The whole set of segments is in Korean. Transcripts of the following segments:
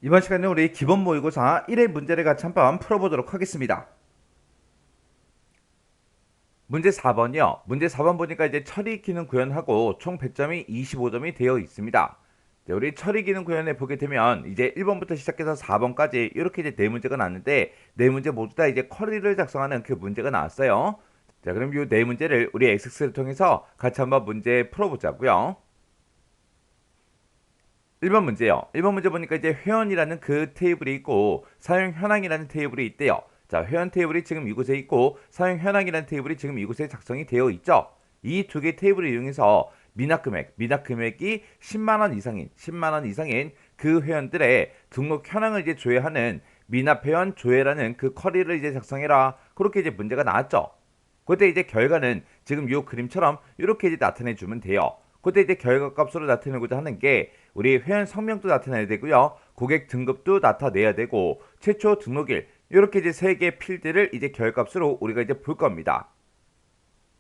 이번 시간에 우리 기본 모의고사 1회 문제를 같이 한번 풀어보도록 하겠습니다. 문제 4번이요. 문제 4번 보니까 이제 처리 기능 구현하고 총 100점이 25점이 되어 있습니다. 우리 처리 기능 구현에 보게 되면 이제 1번부터 시작해서 4번까지 이렇게 이제 네 문제가 나왔는데 네 문제 모두 다 이제 쿼리를 작성하는 그 문제가 나왔어요. 자, 그럼 이 네 문제를 우리 엑셀을 통해서 같이 한번 문제 풀어보자고요. 1번 문제요. 1번 문제 보니까 이제 회원이라는 그 테이블이 있고 사용 현황이라는 테이블이 있대요. 자, 회원 테이블이 지금 이곳에 있고 사용 현황이라는 테이블이 지금 이곳에 작성이 되어 있죠. 이 두 개 테이블을 이용해서 미납 금액이 10만 원 이상인 그 회원들의 등록 현황을 이제 조회하는 미납 회원 조회라는 그 쿼리를 이제 작성해라. 그렇게 이제 문제가 나왔죠. 그때 이제 결과는 지금 이 그림처럼 이렇게 이제 나타내 주면 돼요. 그때 이제 결과 값으로 나타내고자 하는 게 우리 회원 성명도 나타내야 되고요. 고객 등급도 나타내야 되고 최초 등록일 이렇게 이제 세 개 필드를 이제 결값으로 우리가 이제 볼 겁니다.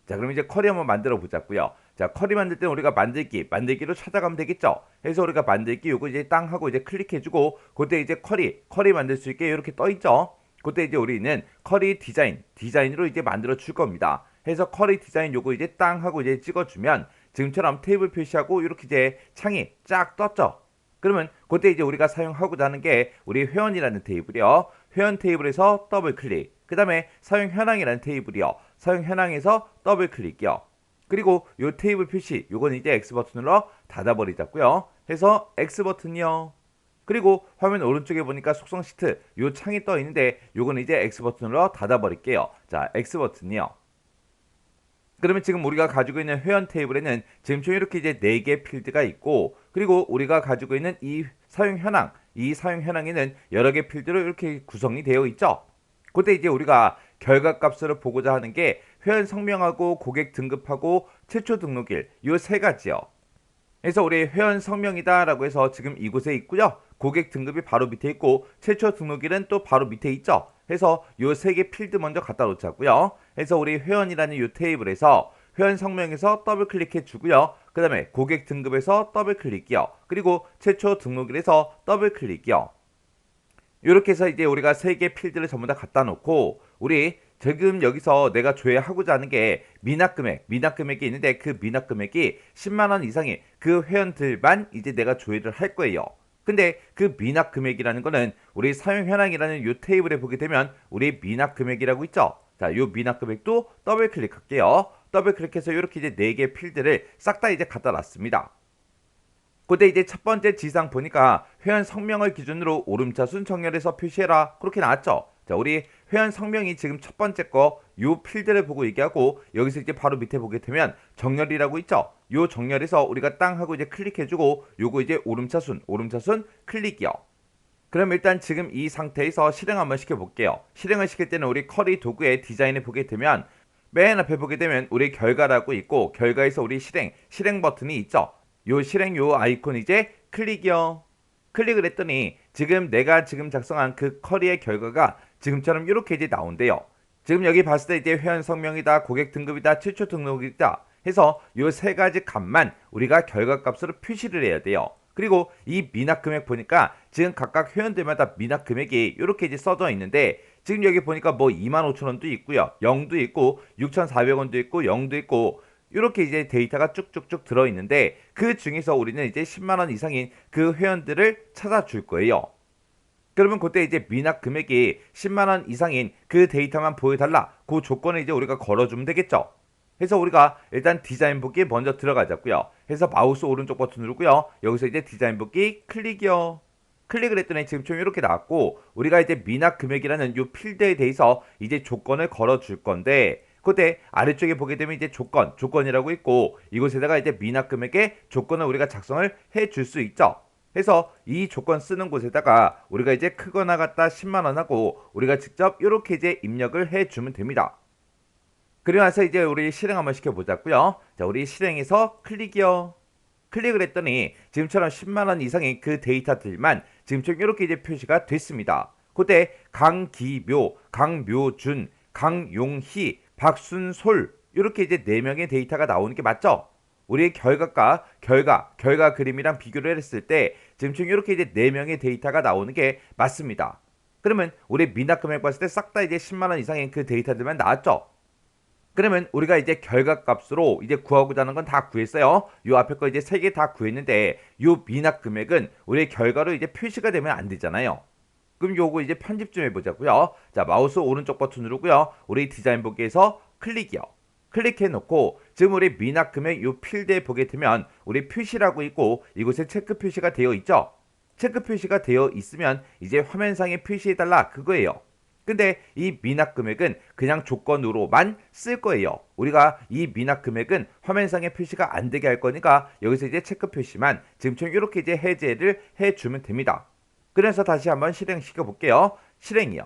자, 그럼 이제 쿼리 한번 만들어 보자고요. 자, 쿼리 만들 때는 우리가 만들기로 찾아가면 되겠죠. 그래서 우리가 만들기 요거 이제 땅 하고 이제 클릭해주고 그때 이제 쿼리 만들 수 있게 이렇게 떠 있죠. 그때 이제 우리는 쿼리 디자인으로 이제 만들어 줄 겁니다. 해서 쿼리 디자인 요거 이제 땅 하고 이제 찍어주면 지금처럼 테이블 표시하고 이렇게 이제 창이 쫙 떴죠. 그러면 그때 이제 우리가 사용하고자 하는 게 우리 회원이라는 테이블이요. 회원 테이블에서 더블 클릭. 그 다음에 사용 현황이라는 테이블이요. 사용 현황에서 더블 클릭이요. 그리고 요 테이블 표시 요건 이제 X 버튼으로 닫아버리자고요. 해서 X 버튼이요. 그리고 화면 오른쪽에 보니까 속성 시트 요 창이 떠 있는데 요건 이제 X 버튼으로 닫아버릴게요. 자, X 버튼이요. 그러면 지금 우리가 가지고 있는 회원 테이블에는 지금 이렇게 이제 4개 필드가 있고 그리고 우리가 가지고 있는 이 사용 현황에는 여러 개 필드로 이렇게 구성이 되어 있죠. 그때 이제 우리가 결과값으로 보고자 하는 게 회원 성명하고 고객 등급하고 최초 등록일 요 세 가지요. 그래서 우리 회원 성명이다라고 해서 지금 이곳에 있고요. 고객 등급이 바로 밑에 있고 최초 등록일은 또 바로 밑에 있죠. 해서 요 세 개 필드 먼저 갖다 놓자고요. 해서 우리 회원이라는 요 테이블에서 회원 성명에서 더블 클릭해 주고요. 그 다음에 고객 등급에서 더블 클릭이요. 그리고 최초 등록일에서 더블 클릭이요. 이렇게 해서 이제 우리가 세 개 필드를 전부 다 갖다 놓고 우리 지금 여기서 내가 조회하고자 하는 게 미납 금액이 있는데 그 미납 금액이 10만 원 이상의 그 회원들만 이제 내가 조회를 할 거예요. 근데 그 미납 금액이라는 거는 우리 사용 현황이라는 요 테이블에 보게 되면 우리 미납 금액이라고 있죠. 자, 요 미납 금액도 더블 클릭할게요. 더블 클릭해서 이렇게 이제 네 개 필드를 싹 다 이제 갖다 놨습니다. 그때 이제 첫 번째 지상 보니까 회원 성명을 기준으로 오름차순 정렬해서 표시해라 그렇게 나왔죠. 자, 우리 회원 성명이 지금 첫 번째 거 요 필드를 보고 얘기하고 여기서 이제 바로 밑에 보게 되면 정렬이라고 있죠. 요 정렬에서 우리가 땅 하고 이제 클릭해주고 요거 이제 오름차순 클릭이요. 그럼 일단 지금 이 상태에서 실행 한번 시켜볼게요. 실행을 시킬 때는 우리 쿼리 도구의 디자인을 보게 되면 맨 앞에 보게 되면 우리 결과라고 있고 결과에서 우리 실행 버튼이 있죠. 요 실행 요 아이콘 이제 클릭이요. 클릭을 했더니 지금 내가 지금 작성한 그 쿼리의 결과가 지금처럼 이렇게 이제 나온대요. 지금 여기 봤을 때 이제 회원 성명이다, 고객 등급이다, 최초 등록이다 해서 요 세 가지 값만 우리가 결과 값으로 표시를 해야 돼요. 그리고 이 미납 금액 보니까 지금 각각 회원들마다 미납 금액이 이렇게 이제 써져 있는데 지금 여기 보니까 뭐 25,000원도 있고요. 0도 있고 6,400원도 있고 0도 있고 이렇게 이제 데이터가 쭉쭉쭉 들어있는데 그 중에서 우리는 이제 10만 원 이상인 그 회원들을 찾아줄 거예요. 그러면 그때 이제 미납 금액이 10만 원 이상인 그 데이터만 보여달라. 그 조건을 이제 우리가 걸어주면 되겠죠. 해서 우리가 일단 디자인 보기 먼저 들어가자고요. 해서 마우스 오른쪽 버튼 누르고요. 여기서 이제 디자인 보기 클릭이요. 클릭을 했더니 지금 좀 이렇게 나왔고 우리가 이제 미납 금액이라는 이 필드에 대해서 이제 조건을 걸어줄 건데 그때 아래쪽에 보게 되면 이제 조건이라고 있고 이곳에다가 이제 미납 금액의 조건을 우리가 작성을 해 줄 수 있죠. 해서 이 조건 쓰는 곳에다가 우리가 이제 크거나 같다 10만원 하고 우리가 직접 이렇게 이제 입력을 해 주면 됩니다. 그리고 나서 이제 우리 실행 한번 시켜보자고요. 자, 우리 실행해서 클릭이요. 클릭을 했더니 지금처럼 10만원 이상의 그 데이터들만 지금처럼 이렇게 이제 표시가 됐습니다. 그때 강묘준, 강용희, 박순솔 이렇게 이제 4명의 데이터가 나오는 게 맞죠? 우리의 결과 그림이랑 비교를 했을 때 지금 이렇게 이제 4명의 데이터가 나오는 게 맞습니다. 그러면 우리 미납 금액 봤을 때 싹 다 이제 10만 원 이상의 그 데이터들만 나왔죠. 그러면 우리가 이제 결과값으로 이제 구하고자 하는 건 다 구했어요. 요 앞에 거 이제 3개 다 구했는데 요 미납 금액은 우리의 결과로 이제 표시가 되면 안 되잖아요. 그럼 요거 이제 편집 좀 해보자고요. 자, 마우스 오른쪽 버튼 누르고요. 우리 디자인 보기에서 클릭이요. 클릭해 놓고 지금 우리 미납 금액 요 필드에 보게 되면 우리 표시라고 있고 이곳에 체크 표시가 되어 있죠. 체크 표시가 되어 있으면 이제 화면상에 표시해달라 그거예요. 근데 이 미납 금액은 그냥 조건으로만 쓸 거예요. 우리가 이 미납 금액은 화면상에 표시가 안 되게 할 거니까 여기서 이제 체크 표시만 지금처럼 이렇게 이제 해제를 해주면 됩니다. 그래서 다시 한번 실행시켜 볼게요. 실행이요.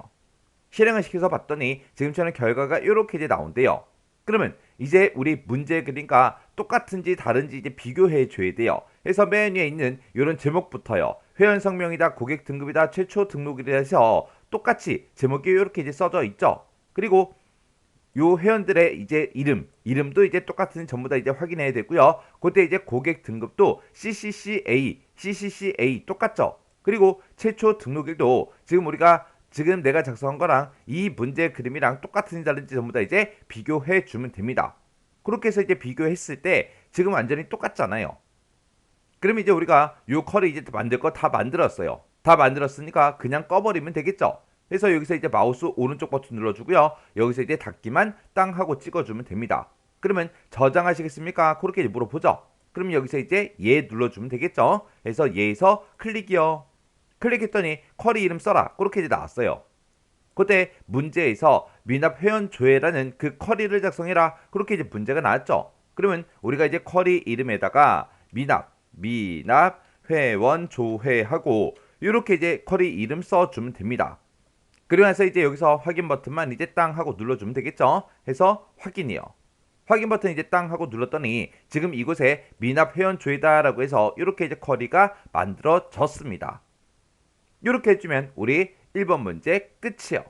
실행을 시켜서 봤더니 지금처럼 결과가 이렇게 이제 나온대요. 그러면 이제 우리 문제 그림과 똑같은지 다른지 이제 비교해 줘야 돼요. 그래서 맨 위에 있는 이런 제목부터요. 회원 성명이다, 고객 등급이다, 최초 등록이라 해서 똑같이 제목이 이렇게 이제 써져 있죠. 그리고 요 회원들의 이제 이름도 이제 똑같은 전부 다 이제 확인해야 되고요. 그때 이제 고객 등급도 CCCA 똑같죠. 그리고 최초 등록일도 지금 내가 작성한 거랑 이 문제 그림이랑 똑같은지 다른지 전부 다 이제 비교해 주면 됩니다. 그렇게 해서 이제 비교했을 때 지금 완전히 똑같잖아요. 그럼 이제 우리가 요 컬을 이제 만들 거 다 만들었어요. 다 만들었으니까 그냥 꺼버리면 되겠죠. 그래서 여기서 이제 마우스 오른쪽 버튼 눌러주고요. 여기서 이제 닫기만 땅 하고 찍어주면 됩니다. 그러면 저장하시겠습니까? 그렇게 물어보죠. 그럼 여기서 이제 얘 눌러주면 되겠죠. 그래서 얘에서 클릭이요. 클릭했더니 쿼리 이름 써라. 그렇게 이제 나왔어요. 그때 문제에서 미납 회원 조회라는 그 쿼리를 작성해라. 그렇게 이제 문제가 나왔죠. 그러면 우리가 이제 쿼리 이름에다가 미납 회원 조회하고 이렇게 이제 쿼리 이름 써주면 됩니다. 그리고 나서 이제 여기서 확인 버튼만 이제 땅 하고 눌러주면 되겠죠. 해서 확인이요. 확인 버튼 이제 땅 하고 눌렀더니 지금 이곳에 미납 회원 조회다라고 해서 이렇게 이제 쿼리가 만들어졌습니다. 이렇게 해주면 우리 1번 문제 끝이요.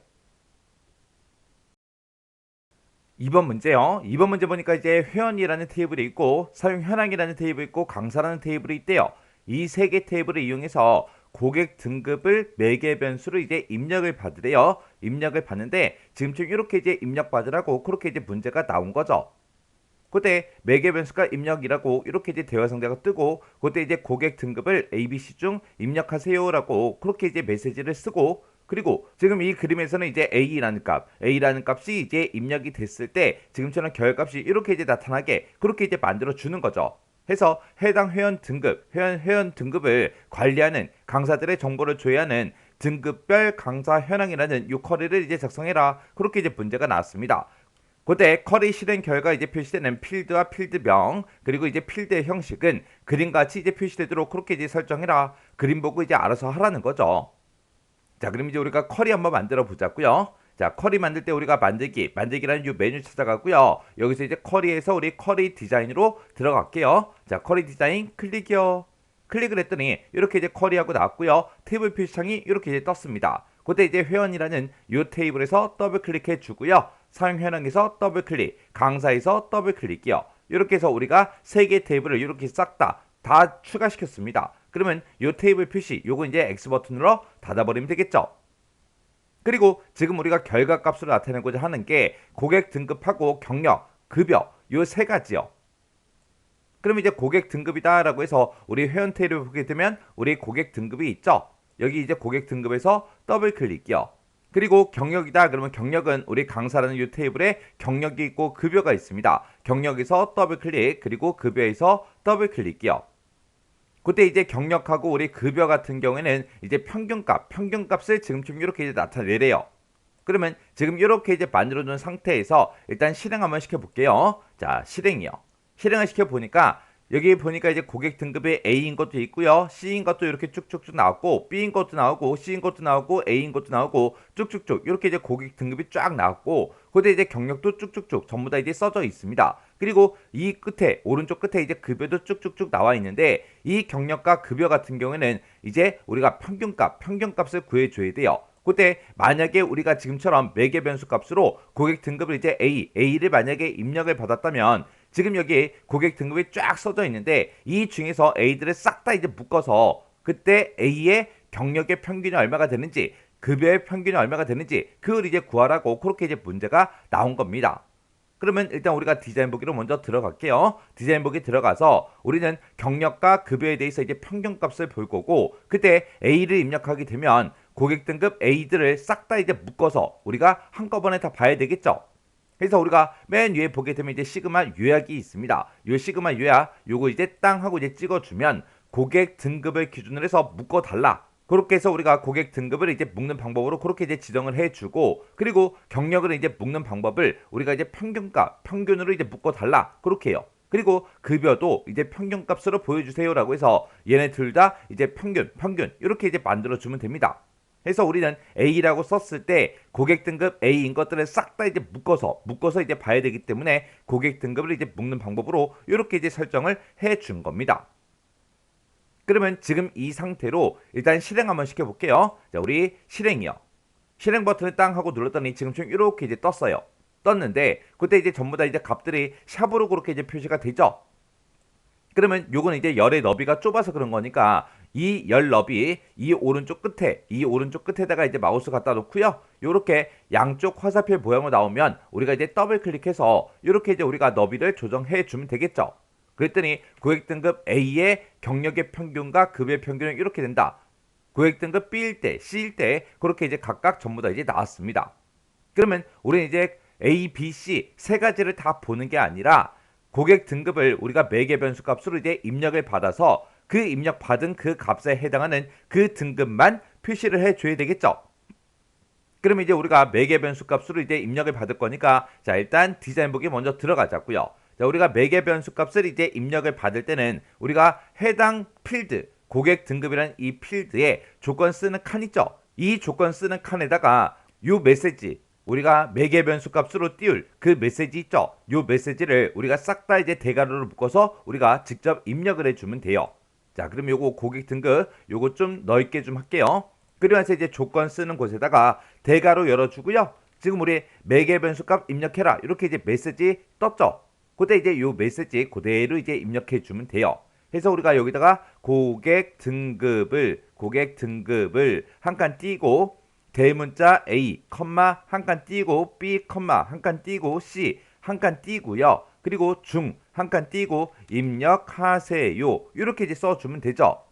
2번 문제요. 2번 문제 보니까 이제 회원이라는 테이블이 있고 사용 현황이라는 테이블이 있고 강사라는 테이블이 있대요. 이 세 개 테이블을 이용해서 고객 등급을 매개 변수로 이제 입력을 받으래요. 입력을 받는데 지금쯤 이렇게 이제 입력 받으라고 그렇게 이제 문제가 나온 거죠. 그때 매개 변수가 입력이라고 이렇게 이제 대화 상대가 뜨고 그때 이제 고객 등급을 ABC 중 입력하세요라고 그렇게 이제 메시지를 쓰고 그리고 지금 이 그림에서는 이제 A라는 값이 이제 입력이 됐을 때 지금처럼 결값이 이렇게 이제 나타나게 그렇게 이제 만들어 주는 거죠. 해서 해당 회원 등급을 관리하는 강사들의 정보를 조회하는 등급별 강사 현황이라는 이 쿼리를 이제 작성해라. 그렇게 이제 문제가 나왔습니다. 그때 쿼리 실행 결과 이제 표시되는 필드와 필드명 그리고 이제 필드의 형식은 그림같이 이제 표시되도록 그렇게 이제 설정해라. 그림 보고 이제 알아서 하라는 거죠. 자, 그럼 이제 우리가 쿼리 한번 만들어 보자고요. 자, 쿼리 만들 때 우리가 만들기라는 이 메뉴 찾아가고요. 여기서 이제 쿼리에서 우리 쿼리 디자인으로 들어갈게요. 자, 쿼리 디자인 클릭이요. 클릭을 했더니 이렇게 이제 쿼리하고 나왔고요. 테이블 표시창이 이렇게 이제 떴습니다. 그때 이제 회원이라는 이 테이블에서 더블 클릭해 주고요. 사용 현황에서 더블 클릭, 강사에서 더블 클릭이요. 이렇게 해서 우리가 세 개 테이블을 이렇게 싹 다 추가시켰습니다. 그러면 이 테이블 표시, 요거 이제 X 버튼으로 닫아버리면 되겠죠. 그리고 지금 우리가 결과값으로 나타내고자 하는 게 고객 등급하고 경력, 급여 요 세 가지요. 그럼 이제 고객 등급이다라고 해서 우리 회원 테이블을 보게 되면 우리 고객 등급이 있죠. 여기 이제 고객 등급에서 더블 클릭이요. 그리고 경력이다 그러면 경력은 우리 강사라는 이 테이블에 경력이 있고 급여가 있습니다. 경력에서 더블 클릭 그리고 급여에서 더블 클릭이요. 그때 이제 경력하고 우리 급여 같은 경우에는 이제 평균값을 지금쯤 이렇게 이제 나타내래요. 그러면 지금 이렇게 이제 만들어둔 상태에서 일단 실행 한번 시켜볼게요. 자, 실행이요. 실행을 시켜보니까 여기 보니까 이제 고객 등급이 A인 것도 있고요. C인 것도 이렇게 쭉쭉쭉 나왔고 B인 것도 나오고 C인 것도 나오고 A인 것도 나오고 쭉쭉쭉 이렇게 이제 고객 등급이 쫙 나왔고 그때 이제 경력도 쭉쭉쭉 전부 다 이제 써져 있습니다. 그리고 이 끝에 오른쪽 끝에 이제 급여도 쭉쭉쭉 나와 있는데 이 경력과 급여 같은 경우에는 이제 우리가 평균값을 구해줘야 돼요. 그때 만약에 우리가 지금처럼 매개 변수 값으로 고객 등급을 이제 A를 만약에 입력을 받았다면 지금 여기 고객 등급이 쫙 써져 있는데 이 중에서 A들을 싹 다 이제 묶어서 그때 A의 경력의 평균이 얼마가 되는지 급여의 평균이 얼마가 되는지 그걸 이제 구하라고 그렇게 이제 문제가 나온 겁니다. 그러면 일단 우리가 디자인 보기로 먼저 들어갈게요. 디자인 보기 들어가서 우리는 경력과 급여에 대해서 이제 평균값을 볼 거고 그때 A를 입력하게 되면 고객 등급 A들을 싹 다 이제 묶어서 우리가 한꺼번에 다 봐야 되겠죠. 그래서 우리가 맨 위에 보게 되면 이제 시그마 요약이 있습니다. 요 시그마 요약 요거 이제 땅 하고 이제 찍어주면 고객 등급을 기준으로 해서 묶어달라. 그렇게 해서 우리가 고객 등급을 이제 묶는 방법으로 그렇게 이제 지정을 해주고 그리고 경력을 이제 묶는 방법을 우리가 이제 평균값, 평균으로 이제 묶어달라. 그렇게 해요. 그리고 급여도 이제 평균값으로 보여주세요라고 해서 얘네 둘 다 이제 평균 이렇게 이제 만들어주면 됩니다. 그래서 우리는 A라고 썼을 때 고객 등급 A인 것들을 싹 다 이제 묶어서 이제 봐야 되기 때문에 고객 등급을 이제 묶는 방법으로 이렇게 이제 설정을 해 준 겁니다. 그러면 지금 이 상태로 일단 실행 한번 시켜볼게요. 자, 우리 실행이요. 실행 버튼을 땅 하고 눌렀더니 지금처럼 이렇게 이제 떴어요. 떴는데 그때 이제 전부 다 이제 값들이 샵으로 그렇게 이제 표시가 되죠. 그러면 요거는 이제 열의 너비가 좁아서 그런 거니까 이 열 너비 이 오른쪽 끝에다가 이제 마우스 갖다 놓고요. 요렇게 양쪽 화살표 모양으로 나오면 우리가 이제 더블 클릭해서 요렇게 이제 우리가 너비를 조정해 주면 되겠죠. 그랬더니 고객 등급 A의 경력의 평균과 급의 평균은 이렇게 된다. 고객 등급 B일 때, C일 때 그렇게 이제 각각 전부 다 이제 나왔습니다. 그러면 우리는 이제 A, B, C 세 가지를 다 보는 게 아니라 고객 등급을 우리가 매개 변수 값으로 이제 입력을 받아서 그 입력 받은 그 값에 해당하는 그 등급만 표시를 해줘야 되겠죠. 그러면 이제 우리가 매개 변수 값으로 이제 입력을 받을 거니까 자 일단 디자인 보기 먼저 들어가자고요. 자 우리가 매개 변수 값을 이제 입력을 받을 때는 우리가 해당 필드 고객 등급이라는 이 필드에 조건 쓰는 칸 있죠. 이 조건 쓰는 칸에다가 요 메시지 우리가 매개 변수 값으로 띄울 그 메시지 있죠. 요 메시지를 우리가 싹 다 이제 대괄호로 묶어서 우리가 직접 입력을 해주면 돼요. 자 그럼 요거 고객 등급 요거 좀 넓게 좀 할게요. 그러면서 이제 조건 쓰는 곳에다가 대괄호 열어주고요. 지금 우리 매개 변수 값 입력해라 이렇게 이제 메시지 떴죠. 그때 이제 요 메시지 그대로 이제 입력해 주면 돼요. 그래서 우리가 여기다가 고객 등급을 한 칸 띄고 대문자 A, 한 칸 띄고 B, 한 칸 띄고 C 한 칸 띄고요. 그리고 중 한 칸 띄고 입력하세요. 이렇게 이제 써주면 되죠.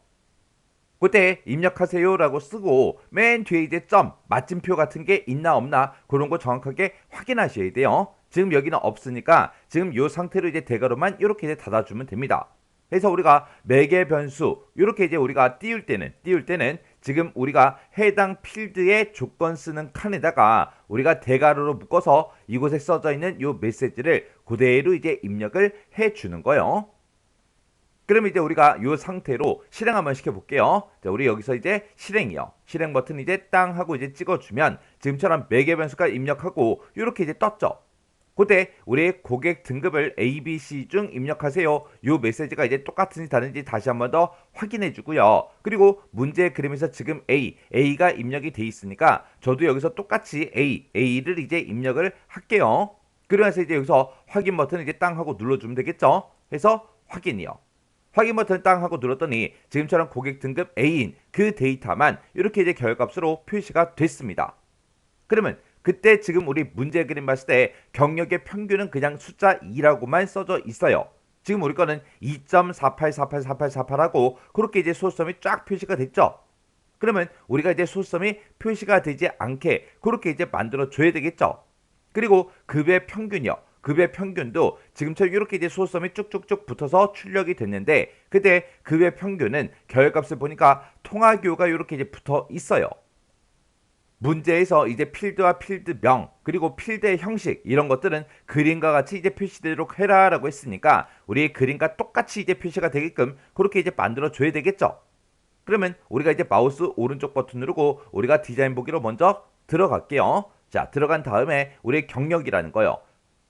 그때 입력하세요라고 쓰고 맨 뒤에 이제 점, 맞춤표 같은 게 있나 없나 그런 거 정확하게 확인하셔야 돼요. 지금 여기는 없으니까 지금 이 상태로 이제 대괄호만 이렇게 이제 닫아주면 됩니다. 그래서 우리가 매개 변수 이렇게 이제 우리가 띄울 때는 지금 우리가 해당 필드의 조건 쓰는 칸에다가 우리가 대괄호로 묶어서 이곳에 써져 있는 이 메시지를 그대로 이제 입력을 해 주는 거예요. 그럼 이제 우리가 이 상태로 실행 한번 시켜볼게요. 자, 우리 여기서 이제 실행이요. 실행 버튼 이제 땅 하고 이제 찍어주면 지금처럼 매개 변수가 입력하고 이렇게 이제 떴죠. 그때 우리 고객 등급을 A, B, C 중 입력하세요. 이 메시지가 이제 똑같은지 다른지 다시 한번 더 확인해 주고요. 그리고 문제 그림에서 지금 A가 입력이 돼 있으니까 저도 여기서 똑같이 A를 이제 입력을 할게요. 그러면서 이제 여기서 확인 버튼 이제 땅 하고 눌러주면 되겠죠. 해서 확인이요. 확인 버튼 땅 하고 눌렀더니 지금처럼 고객 등급 A인 그 데이터만 이렇게 이제 결과값으로 표시가 됐습니다. 그러면 그때 지금 우리 문제 그림 봤을 때 경력의 평균은 그냥 숫자 2라고만 써져 있어요. 지금 우리 거는 2.48484848하고 그렇게 이제 소수점이 쫙 표시가 됐죠. 그러면 우리가 이제 소수점이 표시가 되지 않게 그렇게 이제 만들어 줘야 되겠죠. 그리고 급의 평균이요. 급의 평균도 지금처럼 이렇게 이제 소수점이 쭉쭉쭉 붙어서 출력이 됐는데 그때 급의 평균은 결과값을 보니까 통화교가 이렇게 이제 붙어 있어요. 문제에서 이제 필드와 필드명 그리고 필드의 형식 이런 것들은 그림과 같이 이제 표시되도록 해라라고 했으니까 우리 그림과 똑같이 이제 표시가 되게끔 그렇게 이제 만들어 줘야 되겠죠. 그러면 우리가 이제 마우스 오른쪽 버튼 누르고 우리가 디자인 보기로 먼저 들어갈게요. 자 들어간 다음에 우리 경력이라는 거요.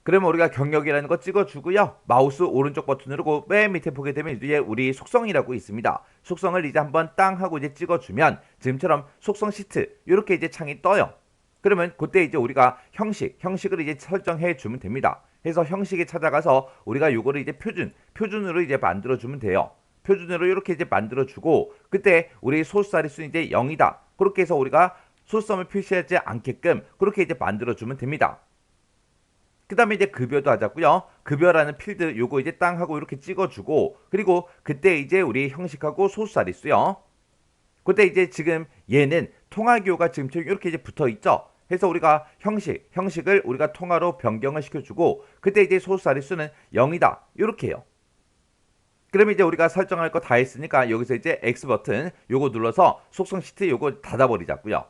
그러면 우리가 경력이라는 거 찍어주고요. 마우스 오른쪽 버튼 누르고 맨 밑에 보게 되면 이제 우리 속성이라고 있습니다. 속성을 이제 한번 땅 하고 이제 찍어주면 지금처럼 속성 시트 이렇게 이제 창이 떠요. 그러면 그때 이제 우리가 형식을 이제 설정해 주면 됩니다. 해서 형식에 찾아가서 우리가 요거를 이제 표준으로 이제 만들어주면 돼요. 표준으로 이렇게 이제 만들어주고, 그때 우리 소수자릿수는 이제 0이다. 그렇게 해서 우리가 소수점을 표시하지 않게끔 그렇게 이제 만들어주면 됩니다. 그 다음에 이제 급여도 하자고요. 급여라는 필드 요거 이제 땅 하고 이렇게 찍어주고, 그리고 그때 이제 우리 형식하고 소수자릿수요. 그때 이제 지금 얘는 통화기호가 지금 이렇게 이제 붙어 있죠. 해서 우리가 형식을 우리가 통화로 변경을 시켜주고, 그때 이제 소수자릿수는 0이다. 이렇게 해요. 그러면 이제 우리가 설정할 거 다 했으니까 여기서 이제 X 버튼 요거 눌러서 속성 시트 요거 닫아버리자고요.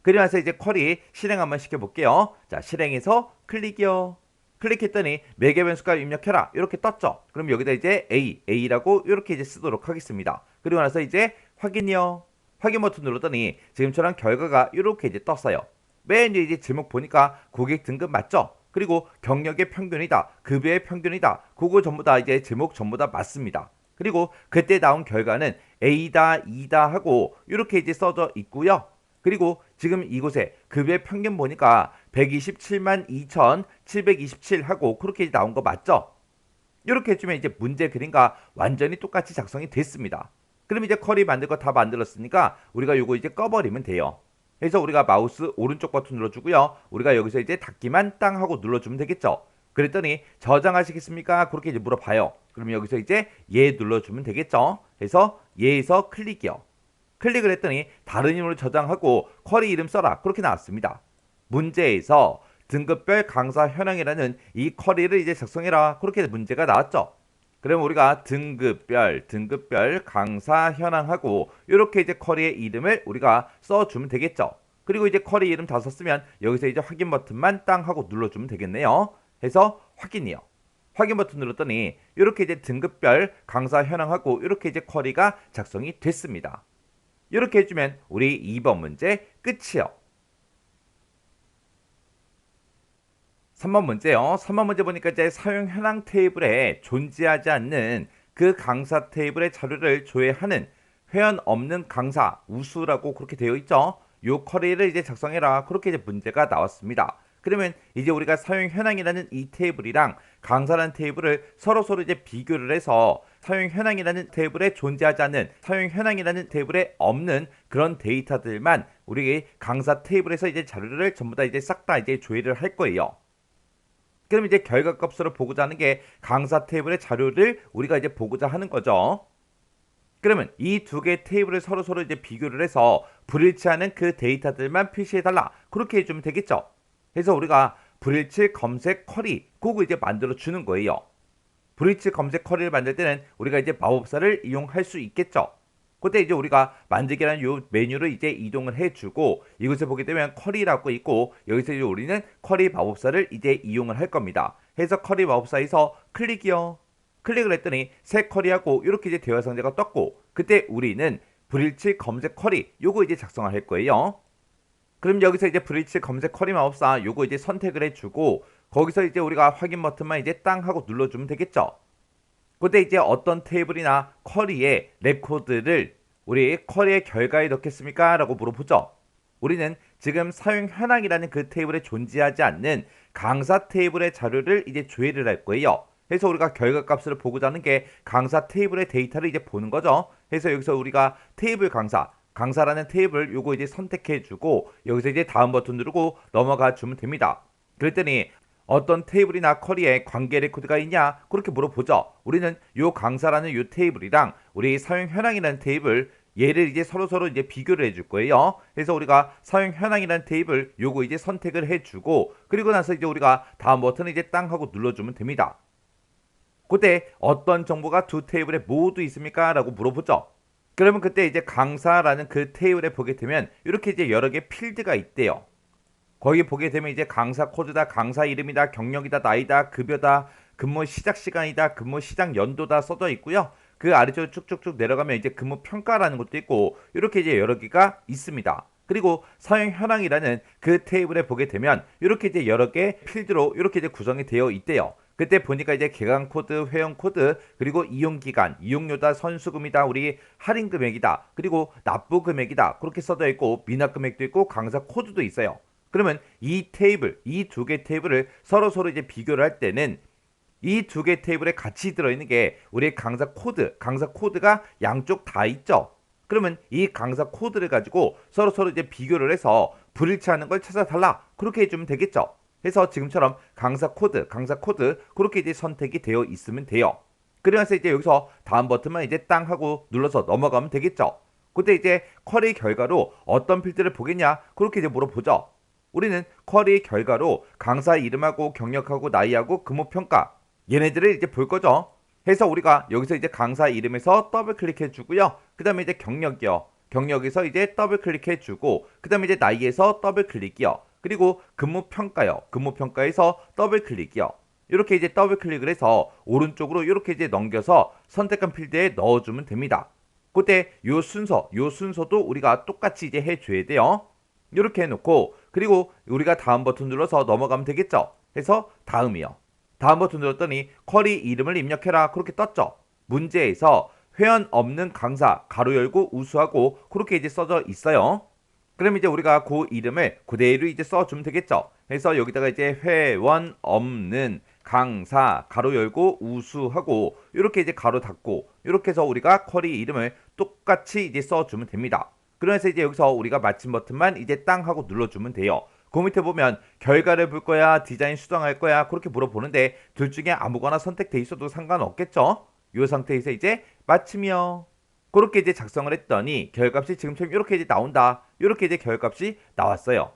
그러면서 이제 쿼리 실행 한번 시켜볼게요. 자, 실행해서 클릭이요. 클릭했더니 매개 변수값 입력해라 이렇게 떴죠. 그럼 여기다 이제 A라고 이렇게 이제 쓰도록 하겠습니다. 그리고 나서 이제 확인이요. 확인 버튼 눌렀더니 지금처럼 결과가 이렇게 이제 떴어요. 맨 뒤에 이제 제목 보니까 고객 등급 맞죠? 그리고 경력의 평균이다, 급여의 평균이다, 그거 전부 다 이제 제목 전부 다 맞습니다. 그리고 그때 나온 결과는 A다, E다 하고 이렇게 이제 써져 있고요. 그리고 지금 이곳에 급여 평균 보니까 127만 2,727 하고 그렇게 나온 거 맞죠? 이렇게 해주면 이제 문제 그림과 완전히 똑같이 작성이 됐습니다. 그럼 이제 쿼리 만들 거 다 만들었으니까 우리가 요거 이제 꺼버리면 돼요. 그래서 우리가 마우스 오른쪽 버튼 눌러주고요. 우리가 여기서 이제 닫기만 땅 하고 눌러주면 되겠죠. 그랬더니 저장하시겠습니까? 그렇게 이제 물어봐요. 그러면 여기서 이제 예 눌러주면 되겠죠. 그래서 예에서 클릭이요. 클릭을 했더니 다른 이름으로 저장하고 쿼리 이름 써라 그렇게 나왔습니다. 문제에서 등급별 강사 현황이라는 이 쿼리를 이제 작성해라 그렇게 문제가 나왔죠. 그럼 우리가 등급별 강사 현황하고 이렇게 이제 쿼리의 이름을 우리가 써주면 되겠죠. 그리고 이제 쿼리 이름 다 썼으면 여기서 이제 확인 버튼만 땅 하고 눌러주면 되겠네요. 해서 확인이요. 확인 버튼 눌렀더니 이렇게 이제 등급별 강사 현황하고 이렇게 이제 쿼리가 작성이 됐습니다. 이렇게 해주면 우리 2번 문제 끝이요. 3번 문제요. 3번 문제 보니까 이제 사용 현황 테이블에 존재하지 않는 그 강사 테이블의 자료를 조회하는 회원 없는 강사 우수라고 그렇게 되어 있죠. 요 쿼리를 이제 작성해라. 그렇게 이제 문제가 나왔습니다. 그러면 이제 우리가 사용 현황이라는 이 테이블이랑 강사라는 테이블을 서로 이제 비교를 해서 사용 현황이라는 테이블에 존재하지 않는 사용 현황이라는 테이블에 없는 그런 데이터들만 우리 강사 테이블에서 이제 자료를 전부 다 이제 싹 다 이제 조회를 할 거예요. 그럼 이제 결과값으로 보고자 하는 게 강사 테이블의 자료를 우리가 이제 보고자 하는 거죠. 그러면 이 두 개의 테이블을 서로 이제 비교를 해서 불일치하는 그 데이터들만 표시해달라. 그렇게 해주면 되겠죠. 그래서 우리가 불일치 검색 쿼리 그거 이제 만들어 주는 거예요. 불일치 검색 쿼리를 만들 때는 우리가 이제 마법사를 이용할 수 있겠죠. 그때 이제 우리가 만들기라는 요 메뉴를 이제 이동을 해주고 이곳에 보게 되면 쿼리라고 있고 여기서 이제 우리는 쿼리 마법사를 이제 이용을 할 겁니다. 해서 쿼리 마법사에서 클릭이요. 클릭을 했더니 새 쿼리하고 이렇게 이제 대화 상자가 떴고 그때 우리는 불일치 검색 쿼리 요거 이제 작성을 할 거예요. 그럼 여기서 이제 불일치 검색 쿼리 마법사 요거 이제 선택을 해주고 거기서 이제 우리가 확인 버튼만 이제 땅 하고 눌러주면 되겠죠. 그때 이제 어떤 테이블이나 쿼리의 레코드를 우리 쿼리의 결과에 넣겠습니까? 라고 물어보죠. 우리는 지금 사용 현황이라는 그 테이블에 존재하지 않는 강사 테이블의 자료를 이제 조회를 할 거예요. 그래서 우리가 결과값을 보고자 하는 게 강사 테이블의 데이터를 이제 보는 거죠. 그래서 여기서 우리가 테이블 강사라는 테이블 요거 이제 선택해 주고 여기서 이제 다음 버튼 누르고 넘어가 주면 됩니다. 그랬더니 어떤 테이블이나 쿼리에 관계 레코드가 있냐 그렇게 물어보죠. 우리는 요 강사라는 요 테이블이랑 우리 사용 현황이라는 테이블 얘를 이제 서로 이제 비교를 해줄 거예요. 그래서 우리가 사용 현황이라는 테이블 요거 이제 선택을 해주고 그리고 나서 이제 우리가 다음 버튼을 이제 땅 하고 눌러주면 됩니다. 그때 어떤 정보가 두 테이블에 모두 있습니까? 라고 물어보죠. 그러면 그때 이제 강사라는 그 테이블에 보게 되면 이렇게 이제 여러 개 필드가 있대요. 거기 보게 되면 이제 강사 코드다, 강사 이름이다, 경력이다, 나이다, 급여다, 근무 시작 시간이다, 근무 시작 연도다 써져 있고요. 그 아래쪽으로 쭉쭉쭉 내려가면 이제 근무 평가라는 것도 있고 이렇게 이제 여러 개가 있습니다. 그리고 사용 현황이라는 그 테이블에 보게 되면 이렇게 이제 여러 개 필드로 이렇게 이제 구성이 되어 있대요. 그때 보니까 이제 개강 코드, 회원 코드, 그리고 이용 기간, 이용료다, 선수금이다, 우리 할인 금액이다, 그리고 납부 금액이다 그렇게 써져 있고 미납 금액도 있고 강사 코드도 있어요. 그러면 이 테이블, 이 두 개 테이블을 서로 이제 비교를 할 때는 이 두 개 테이블에 같이 들어있는 게 우리의 강사 코드가 양쪽 다 있죠. 그러면 이 강사 코드를 가지고 서로 이제 비교를 해서 불일치하는 걸 찾아달라. 그렇게 해주면 되겠죠. 그래서 지금처럼 강사 코드 그렇게 이제 선택이 되어 있으면 돼요. 그래서 이제 여기서 다음 버튼만 이제 땅 하고 눌러서 넘어가면 되겠죠. 그때 이제 쿼리 결과로 어떤 필드를 보겠냐? 그렇게 이제 물어보죠. 우리는 쿼리 결과로 강사 이름하고 경력하고 나이하고 근무평가 얘네들을 이제 볼 거죠. 해서 우리가 여기서 이제 강사 이름에서 더블 클릭해 주고요. 그 다음에 이제 경력이요. 경력에서 이제 더블 클릭해 주고, 그 다음에 이제 나이에서 더블 클릭이요. 그리고 근무평가요. 근무평가에서 더블 클릭이요. 이렇게 이제 더블 클릭을 해서 오른쪽으로 이렇게 이제 넘겨서 선택한 필드에 넣어주면 됩니다. 그때 요 순서도 우리가 똑같이 이제 해줘야 돼요. 이렇게 해놓고, 그리고 우리가 다음 버튼 눌러서 넘어가면 되겠죠. 해서 다음이요. 다음 버튼 눌렀더니 쿼리 이름을 입력해라. 그렇게 떴죠. 문제에서 회원 없는 강사 가로 열고 우수하고 그렇게 이제 써져 있어요. 그럼 이제 우리가 그 이름을 그대로 이제 써주면 되겠죠. 그래서 여기다가 이제 회원 없는 강사 가로 열고 우수하고 이렇게 이제 가로 닫고 이렇게 해서 우리가 쿼리 이름을 똑같이 이제 써주면 됩니다. 그래서 이제 여기서 우리가 마침 버튼만 이제 땅 하고 눌러주면 돼요. 그 밑에 보면 결과를 볼 거야, 디자인 수정할 거야 그렇게 물어보는데 둘 중에 아무거나 선택돼 있어도 상관없겠죠. 이 상태에서 이제 마침이요. 그렇게 이제 작성을 했더니 결과값이 지금처럼 이렇게 이제 나온다. 이렇게 이제 결과값이 나왔어요.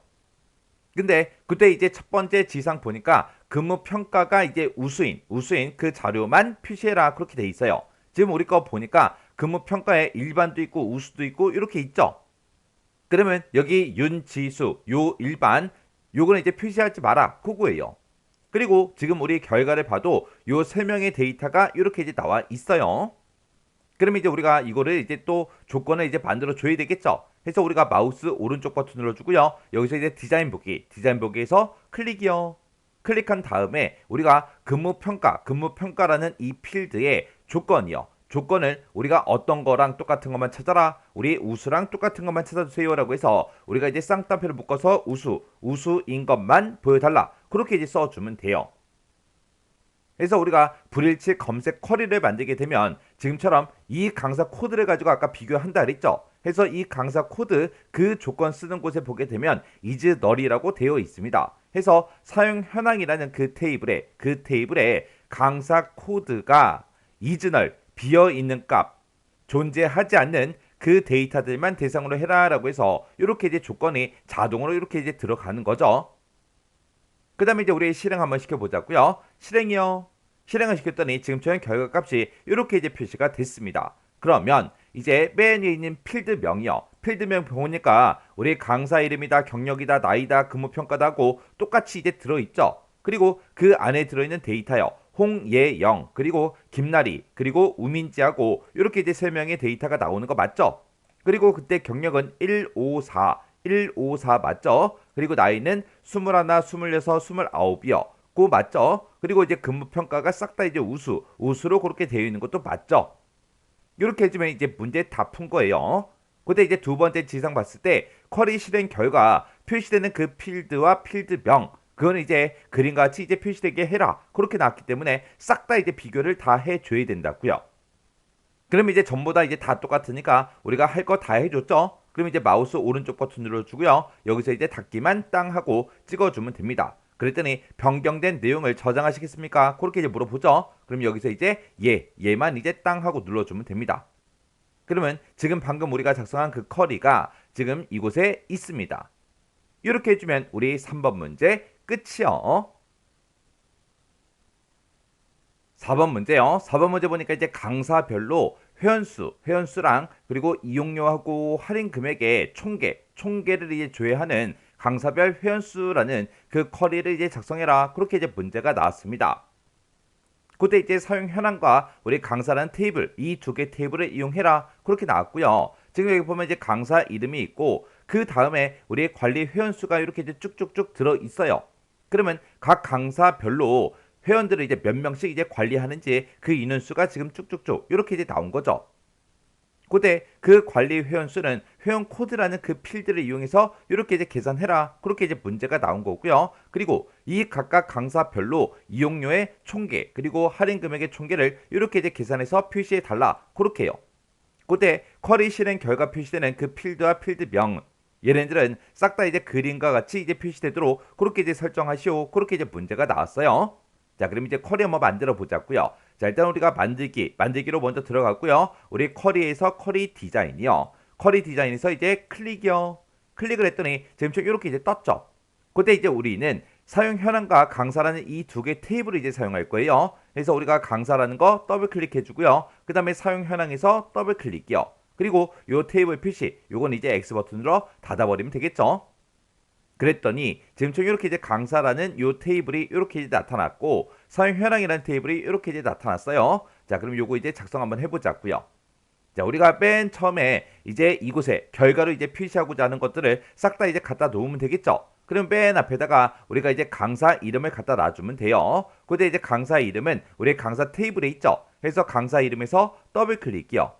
근데 그때 이제 첫 번째 지상 보니까 근무 평가가 이제 우수인 그 자료만 표시해라 그렇게 돼 있어요. 지금 우리 거 보니까 근무 평가에 일반도 있고 우수도 있고 이렇게 있죠. 그러면 여기 윤지수 요 일반 요거는 이제 표시하지 마라 그거예요. 그리고 지금 우리 결과를 봐도 요 세 명의 데이터가 이렇게 이제 나와 있어요. 그러면 이제 우리가 이거를 이제 또 조건을 이제 만들어 줘야 되겠죠. 그래서 우리가 마우스 오른쪽 버튼 눌러주고요. 여기서 이제 디자인 보기에서 클릭이요. 클릭한 다음에 우리가 근무평가라는 이 필드의 조건을 우리가 어떤 거랑 똑같은 것만 찾아라. 우리 우수랑 똑같은 것만 찾아주세요라고 해서 우리가 이제 쌍따옴표를 묶어서 우수인 것만 보여달라. 그렇게 이제 써주면 돼요. 그래서 우리가 불일치 검색 쿼리를 만들게 되면 지금처럼 이 강사 코드를 가지고 아까 비교한다 그랬죠. 그래서 이 강사 코드 그 조건 쓰는 곳에 보게 되면 is null이라고 되어 있습니다. 그래서 사용 현황이라는 그 테이블에 강사 코드가 is null 비어 있는 값 존재하지 않는 그 데이터들만 대상으로 해라라고 해서 이렇게 이제 조건이 자동으로 이렇게 이제 들어가는 거죠. 그 다음에 이제 우리 실행 한번 시켜보자고요. 실행을 시켰더니 지금처럼 결과값이 이렇게 이제 표시가 됐습니다. 그러면 이제 맨 위에 있는 필드명이요. 필드명 보니까 우리 강사 이름이다, 경력이다, 나이다, 근무평가다 하고 똑같이 이제 들어있죠. 그리고 그 안에 들어있는 데이터요. 홍예영, 그리고 김나리, 그리고 우민지하고 이렇게 이제 세 명의 데이터가 나오는 거 맞죠? 그리고 그때 경력은 154 맞죠? 그리고 나이는 21, 26, 29이요. 그거 맞죠? 그리고 이제 근무평가가 싹 다 이제 우수로 그렇게 되어 있는 것도 맞죠? 이렇게 해주면 이제 문제 다 푼 거예요. 그때 이제 두 번째 지상 봤을 때 쿼리 실행 결과 표시되는 그 필드와 필드명 그거는 이제 그림과 같이 이제 표시되게 해라. 그렇게 나왔기 때문에 싹 다 이제 비교를 다 해줘야 된다고요. 그럼 이제 전부 다 이제 다 똑같으니까 우리가 할 거 다 해줬죠? 그럼 이제 마우스 오른쪽 버튼 눌러주고요. 여기서 이제 닫기만 땅 하고 찍어주면 됩니다. 그랬더니 변경된 내용을 저장하시겠습니까? 그렇게 이제 물어보죠. 그럼 여기서 이제 얘만 이제 땅 하고 눌러주면 됩니다. 그러면 지금 방금 우리가 작성한 그 쿼리가 지금 이곳에 있습니다. 이렇게 해주면 우리 3번 문제 끝이요. 4번 문제요. 4번 문제 보니까 이제 강사별로 회원수랑 그리고 이용료하고 할인 금액의 총계를 이제 조회하는 강사별 회원수라는 그 쿼리를 이제 작성해라. 그렇게 이제 문제가 나왔습니다. 그때 이제 사용 현황과 우리 강사라는 테이블, 이 두 개 테이블을 이용해라. 그렇게 나왔고요. 지금 여기 보면 이제 강사 이름이 있고 그 다음에 우리의 관리 회원수가 이렇게 이제 쭉쭉쭉 들어 있어요. 그러면 각 강사별로 회원들을 이제 몇 명씩 이제 관리하는지 그 인원수가 지금 쭉쭉쭉 이렇게 이제 나온 거죠. 그때 그 관리 회원수는 회원 코드라는 그 필드를 이용해서 이렇게 이제 계산해라. 그렇게 이제 문제가 나온 거고요. 그리고 이 각각 강사별로 이용료의 총계 그리고 할인 금액의 총계를 이렇게 이제 계산해서 표시해 달라. 그렇게요. 그때 쿼리 실행 결과 표시되는 그 필드와 필드명 얘네들은 싹 다 이제 그림과 같이 이제 표시되도록 그렇게 이제 설정하시오. 그렇게 이제 문제가 나왔어요. 자, 그럼 이제 쿼리 한번 만들어 보자고요. 자, 일단 우리가 만들기로 먼저 들어갔고요. 우리 쿼리에서 쿼리 디자인이요. 쿼리 디자인에서 이제 클릭이요. 클릭을 했더니 지금 이렇게 이제 떴죠. 그때 이제 우리는 사용 현황과 강사라는 이 두 개 테이블을 이제 사용할 거예요. 그래서 우리가 강사라는 거 더블 클릭해 주고요. 그 다음에 사용 현황에서 더블 클릭이요. 그리고 요 테이블 표시, 요건 이제 X 버튼으로 닫아버리면 되겠죠. 그랬더니 지금 이렇게 이제 강사라는 요 테이블이 이렇게 이제 나타났고 사용 현황이라는 테이블이 이렇게 이제 나타났어요. 자, 그럼 요거 이제 작성 한번 해보자고요. 자, 우리가 맨 처음에 이제 이곳에 결과로 이제 표시하고자 하는 것들을 싹 다 이제 갖다 놓으면 되겠죠. 그럼 맨 앞에다가 우리가 이제 강사 이름을 갖다 놔주면 돼요. 그때 이제 강사 이름은 우리 강사 테이블에 있죠. 그래서 강사 이름에서 더블 클릭이요.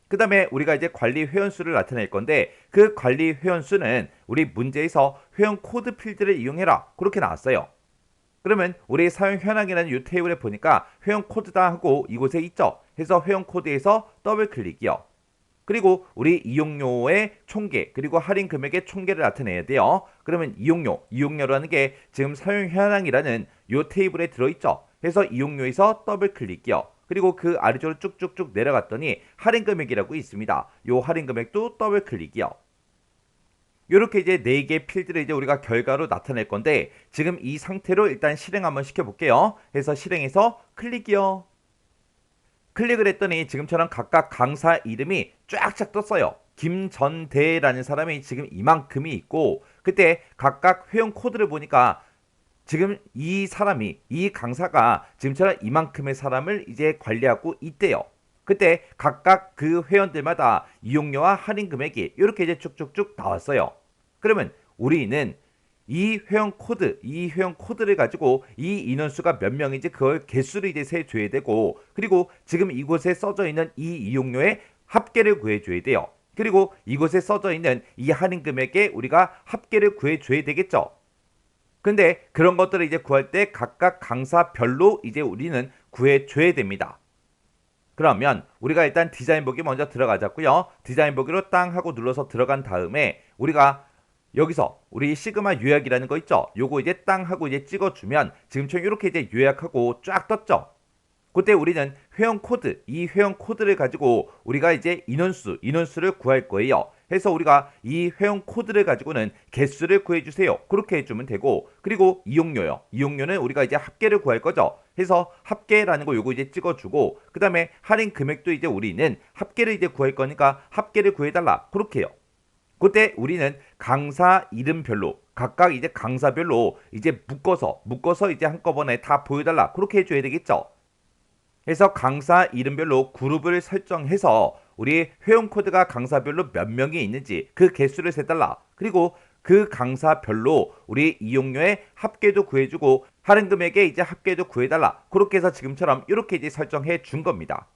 그 다음에 우리가 이제 관리 회원수를 나타낼 건데 그 관리 회원수는 우리 문제에서 회원 코드 필드를 이용해라. 그렇게 나왔어요. 그러면 우리 사용 현황이라는 이 테이블에 보니까 회원 코드다 하고 이곳에 있죠. 해서 회원 코드에서 더블 클릭이요. 그리고 우리 이용료의 총계 그리고 할인 금액의 총계를 나타내야 돼요. 그러면 이용료라는 게 지금 사용 현황이라는 이 테이블에 들어있죠. 그래서 이용료에서 더블 클릭이요. 그리고 그 아래쪽으로 쭉쭉쭉 내려갔더니 할인 금액이라고 있습니다. 요 할인 금액도 더블 클릭이요. 이렇게 이제 4개 필드를 이제 우리가 결과로 나타낼 건데 지금 이 상태로 일단 실행 한번 시켜볼게요. 해서 실행해서 클릭이요. 클릭을 했더니 지금처럼 각각 강사 이름이 쫙쫙 떴어요. 김전대라는 사람이 지금 이만큼이 있고 그때 각각 회원 코드를 보니까 지금 이 강사가 지금처럼 이만큼의 사람을 이제 관리하고 있대요. 그때 각각 그 회원들마다 이용료와 할인 금액이 이렇게 이제 쭉쭉쭉 나왔어요. 그러면 우리는 이 회원 코드를 가지고 이 인원수가 몇 명인지 그걸 개수를 이제 세줘야 되고 그리고 지금 이곳에 써져 있는 이 이용료의 합계를 구해줘야 돼요. 그리고 이곳에 써져 있는 이 할인 금액에 우리가 합계를 구해줘야 되겠죠. 근데 그런 것들을 이제 구할 때 각각 강사별로 이제 우리는 구해줘야 됩니다. 그러면 우리가 일단 디자인 보기 먼저 들어가자고요. 디자인 보기로 땅 하고 눌러서 들어간 다음에 우리가 여기서 우리 시그마 요약이라는 거 있죠. 요거 이제 땅 하고 이제 찍어주면 지금처럼 이렇게 이제 요약하고 쫙 떴죠. 그때 우리는 회원 코드, 이 회원 코드를 가지고 우리가 이제 인원수를 구할 거예요. 해서 우리가 이 회원 코드를 가지고는 개수를 구해주세요. 그렇게 해주면 되고 그리고 이용료요. 이용료는 우리가 이제 합계를 구할 거죠. 해서 합계라는 거 요거 이제 찍어주고 그 다음에 할인 금액도 이제 우리는 합계를 이제 구할 거니까 합계를 구해달라. 그렇게 해요. 그때 우리는 강사 이름별로 각각 이제 강사별로 이제 묶어서 이제 한꺼번에 다 보여달라. 그렇게 해줘야 되겠죠. 그래서 강사 이름별로 그룹을 설정해서 우리 회원 코드가 강사별로 몇 명이 있는지 그 개수를 세달라. 그리고 그 강사별로 우리 이용료의 합계도 구해주고 할인 금액에 이제 합계도 구해달라. 그렇게 해서 지금처럼 이렇게 이제 설정해 준 겁니다.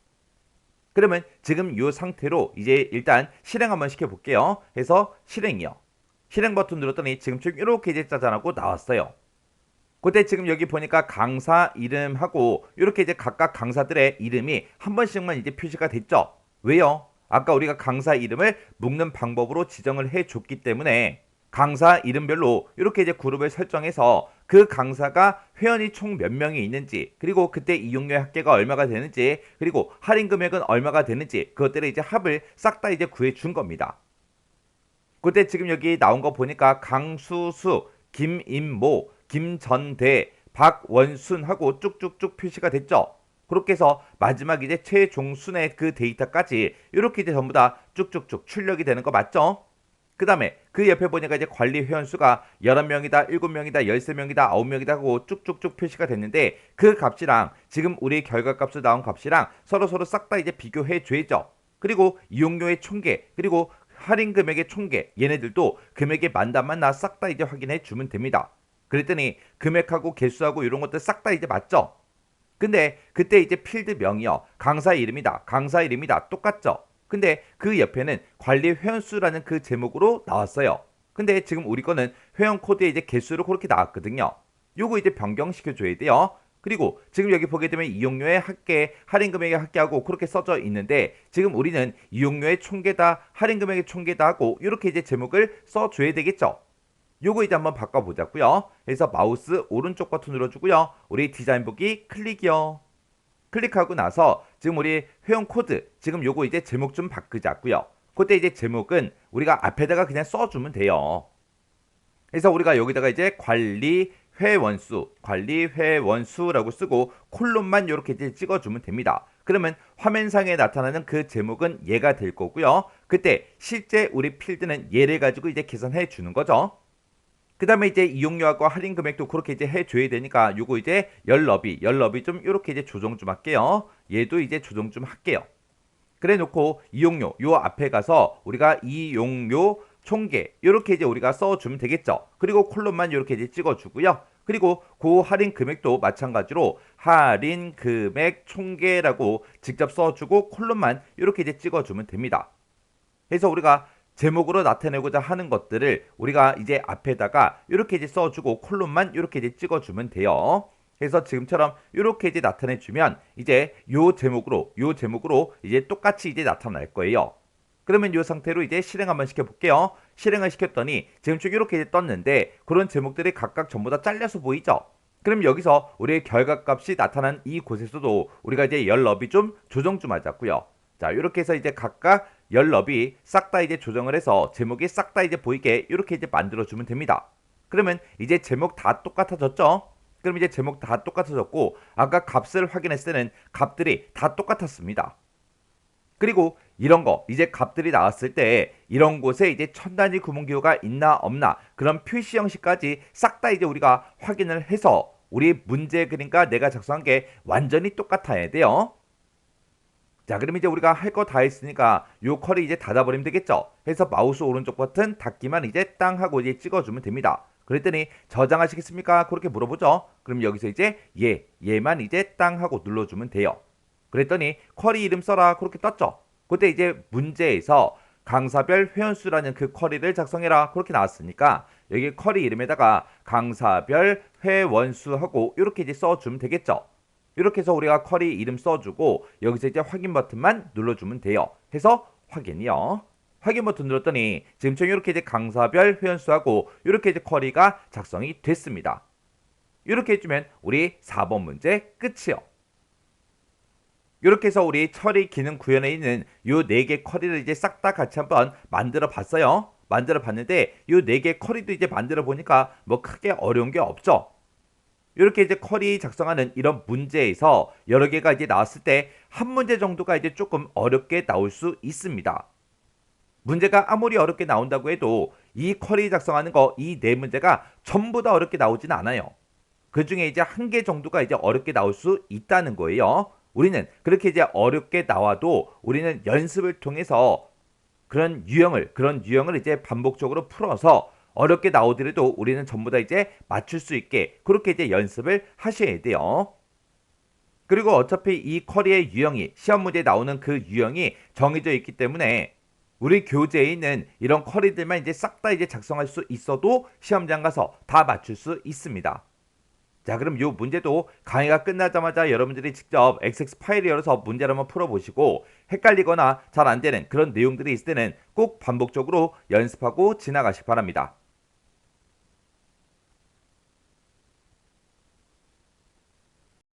그러면 지금 이 상태로 이제 일단 실행 한번 시켜볼게요. 해서 실행이요. 실행 버튼 눌렀더니 지금처럼 이렇게 이제 짜잔하고 나왔어요. 그때 지금 여기 보니까 강사 이름하고 이렇게 이제 각각 강사들의 이름이 한 번씩만 이제 표시가 됐죠. 왜요? 아까 우리가 강사 이름을 묶는 방법으로 지정을 해줬기 때문에 강사 이름별로 이렇게 이제 그룹을 설정해서 그 강사가 회원이 총 몇 명이 있는지 그리고 그때 이용료의 합계가 얼마가 되는지 그리고 할인 금액은 얼마가 되는지 그것들을 이제 합을 싹 다 이제 구해준 겁니다. 그때 지금 여기 나온 거 보니까 강수수, 김임모, 김전대, 박원순하고 쭉쭉쭉 표시가 됐죠. 그렇게 해서 마지막 이제 최종순의 그 데이터까지 이렇게 이제 전부 다 쭉쭉쭉 출력이 되는 거 맞죠? 그 다음에 그 옆에 보니까 이제 관리 회원수가 11명이다, 7명이다, 13명이다, 9명이다 하고 쭉쭉쭉 표시가 됐는데 그 값이랑 지금 우리 결과값으로 나온 값이랑 서로 싹 다 이제 비교해 줘야죠. 그리고 이용료의 총계, 그리고 할인 금액의 총계, 얘네들도 금액이 맞나 싹 다 이제 확인해 주면 됩니다. 그랬더니 금액하고 개수하고 이런 것들 싹 다 이제 맞죠? 근데 그때 이제 필드명이요. 강사 이름이다. 똑같죠? 근데 그 옆에는 관리 회원수라는 그 제목으로 나왔어요. 근데 지금 우리 거는 회원 코드에 이제 개수로 그렇게 나왔거든요. 요거 이제 변경시켜 줘야 돼요. 그리고 지금 여기 보게 되면 이용료의 합계, 할인 금액의 합계하고 그렇게 써져 있는데 지금 우리는 이용료의 총계다, 할인 금액의 총계다 하고 이렇게 이제 제목을 써줘야 되겠죠. 요거 이제 한번 바꿔보자고요. 그래서 마우스 오른쪽 버튼 눌러주고요. 우리 디자인 보기 클릭이요. 클릭하고 나서 지금 우리 회원 코드 지금 요거 이제 제목 좀 바꾸자고요. 그때 이제 제목은 우리가 앞에다가 그냥 써주면 돼요. 그래서 우리가 여기다가 이제 관리 회원수라고 쓰고 콜론만 이렇게 이제 찍어주면 됩니다. 그러면 화면상에 나타나는 그 제목은 얘가 될 거고요. 그때 실제 우리 필드는 얘를 가지고 이제 계산해 주는 거죠. 그 다음에 이제 이용료하고 할인 금액도 그렇게 이제 해줘야 되니까 요거 이제 열너비 좀 이렇게 이제 조정 좀 할게요. 얘도 이제 조정 좀 할게요. 그래 놓고 이용료 요 앞에 가서 우리가 이용료 총계 이렇게 이제 우리가 써주면 되겠죠. 그리고 콜론만 이렇게 이제 찍어주고요. 그리고 그 할인 금액도 마찬가지로 할인 금액 총계라고 직접 써주고 콜론만 이렇게 이제 찍어주면 됩니다. 그래서 우리가 제목으로 나타내고자 하는 것들을 우리가 이제 앞에다가 이렇게 이제 써주고 콜론만 이렇게 이제 찍어주면 돼요. 그래서 지금처럼 이렇게 이제 나타내주면 이제 요 제목으로 이제 똑같이 이제 나타날 거예요. 그러면 이 상태로 이제 실행 한번 시켜볼게요. 실행을 시켰더니 지금 쭉 이렇게 이제 떴는데 그런 제목들이 각각 전부 다 잘려서 보이죠? 그럼 여기서 우리의 결과값이 나타난 이 곳에서도 우리가 이제 열너비 좀 조정 좀 하자고요. 자, 이렇게 해서 이제 각각 열너비 싹 다 이제 조정을 해서 제목이 싹 다 이제 보이게 이렇게 이제 만들어주면 됩니다. 그러면 이제 제목 다 똑같아졌죠? 그럼 이제 제목 다 똑같아졌고 아까 값을 확인했을 때는 값들이 다 똑같았습니다. 그리고 이런 거 이제 값들이 나왔을 때 이런 곳에 이제 천 단위 구문 기호가 있나 없나 그런 표시 형식까지 싹 다 이제 우리가 확인을 해서 우리 문제 그림과 내가 작성한 게 완전히 똑같아야 돼요. 자, 그럼 이제 우리가 할 거 다 했으니까 요 컬이 이제 닫아버리면 되겠죠. 그래서 마우스 오른쪽 버튼 닫기만 이제 땅 하고 이제 찍어주면 됩니다. 그랬더니 저장하시겠습니까? 그렇게 물어보죠. 그럼 여기서 이제 얘만 이제 땅 하고 눌러주면 돼요. 그랬더니 쿼리 이름 써라 그렇게 떴죠. 그때 이제 문제에서 강사별 회원수라는 그 쿼리를 작성해라 그렇게 나왔으니까 여기 쿼리 이름에다가 강사별 회원수하고 이렇게 이제 써주면 되겠죠. 이렇게 해서 우리가 쿼리 이름 써주고 여기서 이제 확인 버튼만 눌러주면 돼요. 해서 확인이요. 확인 버튼 눌렀더니 지금처럼 이렇게 이제 강사별 회원수하고 이렇게 이제 쿼리가 작성이 됐습니다. 이렇게 해주면 우리 4번 문제 끝이요. 이렇게 해서 우리 처리 기능 구현에 있는 요 4개 쿼리를 이제 싹 다 같이 한번 만들어 봤어요. 만들어 봤는데 요 4개 쿼리도 이제 만들어 보니까 뭐 크게 어려운 게 없죠. 이렇게 이제 쿼리 작성하는 이런 문제에서 여러 개가 이제 나왔을 때 한 문제 정도가 이제 조금 어렵게 나올 수 있습니다. 문제가 아무리 어렵게 나온다고 해도 이 쿼리 작성하는 거 이 4문제가 전부 다 어렵게 나오진 않아요. 그 중에 이제 한 개 정도가 이제 어렵게 나올 수 있다는 거예요. 우리는 그렇게 이제 어렵게 나와도 우리는 연습을 통해서 그런 유형을 이제 반복적으로 풀어서 어렵게 나오더라도 우리는 전부 다 이제 맞출 수 있게 그렇게 이제 연습을 하셔야 돼요. 그리고 어차피 이 쿼리의 유형이 시험 문제에 나오는 그 유형이 정해져 있기 때문에 우리 교재에 있는 이런 쿼리들만 이제 싹 다 이제 작성할 수 있어도 시험장 가서 다 맞출 수 있습니다. 자, 그럼 이 문제도 강의가 끝나자마자 여러분들이 직접 XX 파일을 열어서 문제를 한번 풀어보시고 헷갈리거나 잘 안되는 그런 내용들이 있을 때는 꼭 반복적으로 연습하고 지나가시기 바랍니다.